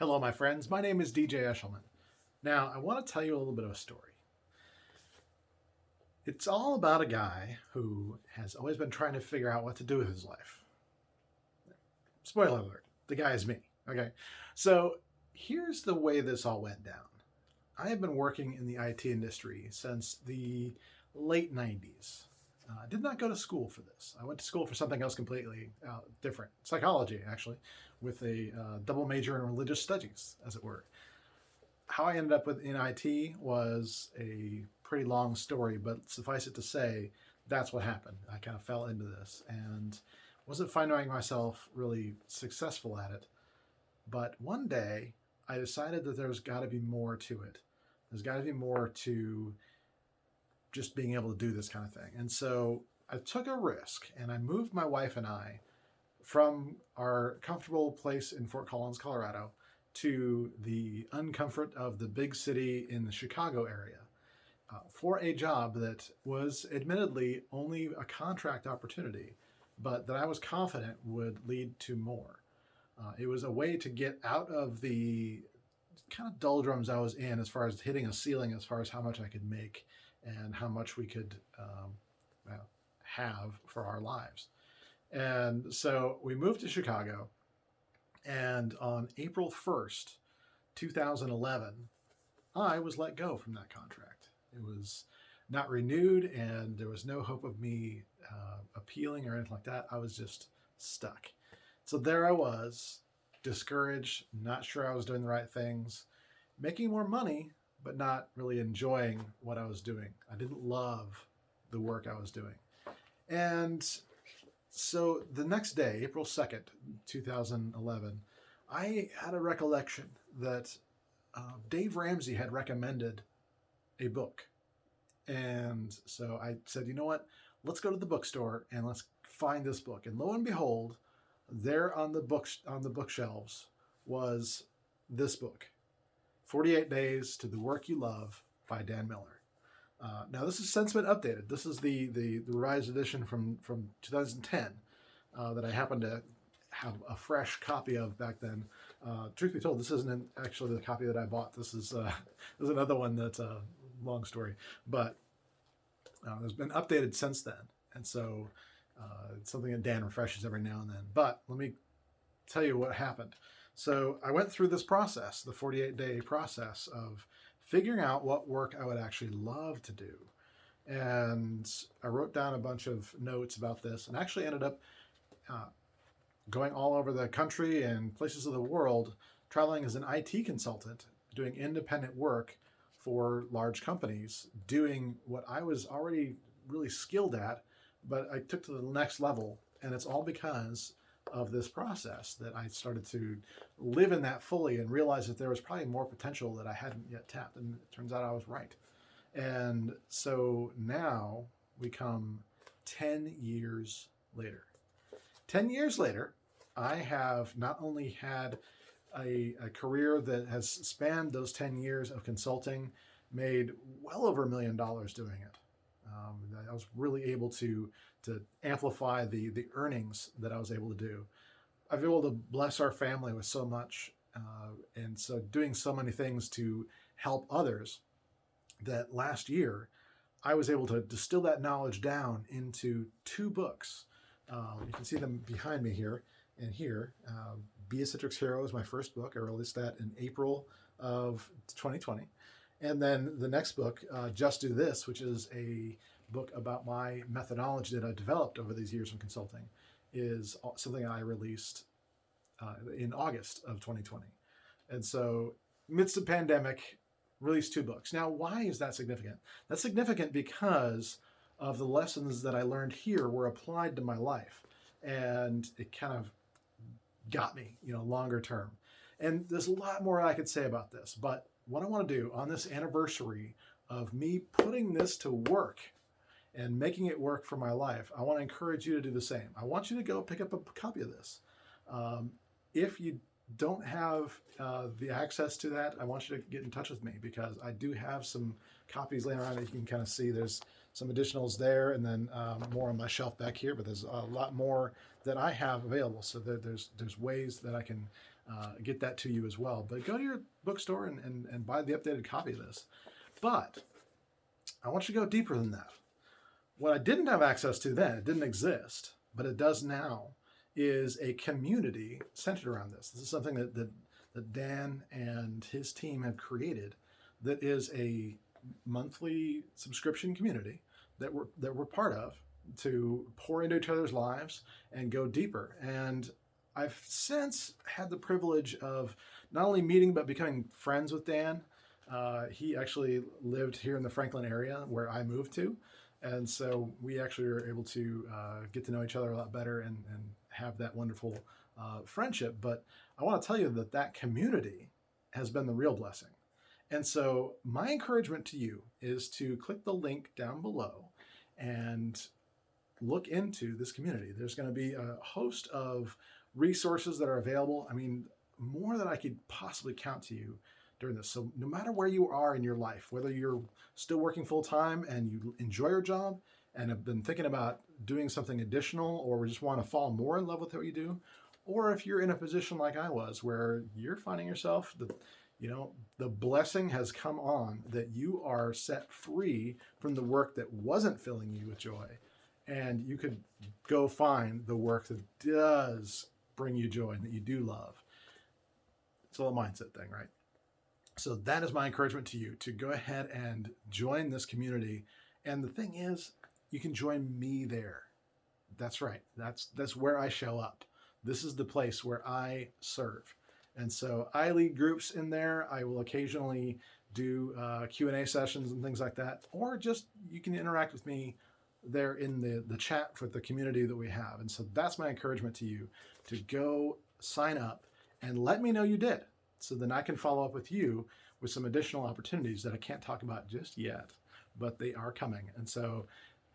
Hello, my friends. My name is DJ Eshelman. Now, I want to tell you a little bit of a story. It's all about a guy who has always been trying to figure out what to do with his life. Spoiler alert, the guy is me. Okay, so here's the way this all went down. I have been working in the IT industry since the late 90s. I did not go to school for this. I went to school for something else completely different, psychology, actually, with a double major in religious studies, as it were. How I ended up in IT was a pretty long story, but suffice it to say, that's what happened. I kind of fell into this and wasn't finding myself really successful at it. But one day, I decided that there's got to be more to it. There's got to be more to just being able to do this kind of thing. And so I took a risk and I moved my wife and I from our comfortable place in Fort Collins, Colorado, to the uncomfort of the big city in the Chicago area for a job that was admittedly only a contract opportunity, but that I was confident would lead to more. It was a way to get out of the kind of doldrums I was in as far as hitting a ceiling as far as how much I could make and how much we could have for our lives. And so we moved to Chicago, and on April 1st, 2011, I was let go from that contract. It was not renewed, and there was no hope of me appealing or anything like that. I was just stuck. So there I was, discouraged, not sure I was doing the right things, making more money, but not really enjoying what I was doing. I didn't love the work I was doing. And so the next day, April 2nd, 2011, I had a recollection that Dave Ramsey had recommended a book. And so I said, you know what? Let's go to the bookstore and let's find this book. And lo and behold, there on the bookshelves was this book, 48 Days to the Work You Love by Dan Miller. Now, this has since been updated. This is the revised edition from 2010 that I happened to have a fresh copy of back then. Truth be told, this isn't actually the copy that I bought. This is another one that's a long story. But it's been updated since then. And so it's something that Dan refreshes every now and then. But let me tell you what happened. So I went through this process, the 48-day process of figuring out what work I would actually love to do. And I wrote down a bunch of notes about this and actually ended up going all over the country and places of the world, traveling as an IT consultant, doing independent work for large companies, doing what I was already really skilled at, but I took to the next level. And it's all because of this process that I started to live in that fully and realize that there was probably more potential that I hadn't yet tapped. And it turns out I was right. And so now we come 10 years later. 10 years later, I have not only had a career that has spanned those 10 years of consulting, made well over $1 million doing it. I was really able to amplify the earnings that I was able to do. I've been able to bless our family with so much, and so doing so many things to help others that last year I was able to distill that knowledge down into 2 books. You can see them behind me here and here. Be a Citrix Hero is my first book. I released that in April of 2020. And then the next book, Just Do This, which is a book about my methodology that I developed over these years of consulting, is something I released in August of 2020. And so, midst of pandemic, released 2 books. Now, why is that significant? That's significant because of the lessons that I learned here were applied to my life. And it kind of got me, longer term. And there's a lot more I could say about this, but what I want to do on this anniversary of me putting this to work and making it work for my life, I want to encourage you to do the same. I want you to go pick up a copy of this. If you don't have the access to that, I want you to get in touch with me because I do have some copies laying around that you can kind of see. There's some additionals there and then more on my shelf back here, but there's a lot more that I have available. So there's ways that I can get that to you as well. But go to your bookstore and buy the updated copy of this. But I want you to go deeper than that. What I didn't have access to then, it didn't exist, but it does now, is a community centered around this. This is something that Dan and his team have created that is a monthly subscription community that we're part of to pour into each other's lives and go deeper. And I've since had the privilege of not only meeting but becoming friends with Dan. He actually lived here in the Franklin area where I moved to. And so we actually were able to get to know each other a lot better and have that wonderful friendship. But I want to tell you that community has been the real blessing. And so my encouragement to you is to click the link down below and look into this community. There's going to be a host of resources that are available. I mean, more than I could possibly count to you during this. So no matter where you are in your life, whether you're still working full time and you enjoy your job and have been thinking about doing something additional, or just want to fall more in love with what you do, or if you're in a position like I was where you're finding yourself the blessing has come on that you are set free from the work that wasn't filling you with joy, and you could go find the work that does bring you joy and that you do love. It's all a mindset thing, right? So that is my encouragement to you, to go ahead and join this community. And the thing is, you can join me there. That's right. That's where I show up. This is the place where I serve. And so I lead groups in there. I will occasionally do Q&A sessions and things like that. Or just you can interact with me there in the chat for the community that we have. And so that's my encouragement to you, to go sign up and let me know you did. So then I can follow up with you with some additional opportunities that I can't talk about just yet, but they are coming. And so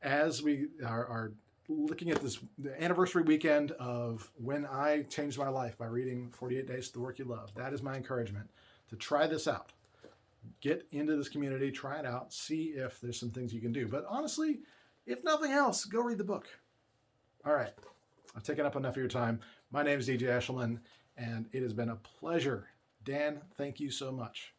as we are looking at this, the anniversary weekend of when I changed my life by reading 48 Days to the Work You Love, that is my encouragement to try this out. Get into this community, try it out, see if there's some things you can do. But honestly, if nothing else, go read the book. All right, I've taken up enough of your time. My name is DJ Eshelman, and it has been a pleasure. Dan, thank you so much.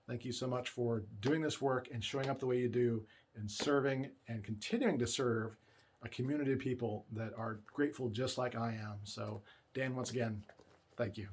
Thank you so much for doing this work and showing up the way you do and serving and continuing to serve a community of people that are grateful just like I am. So, Dan, once again, thank you.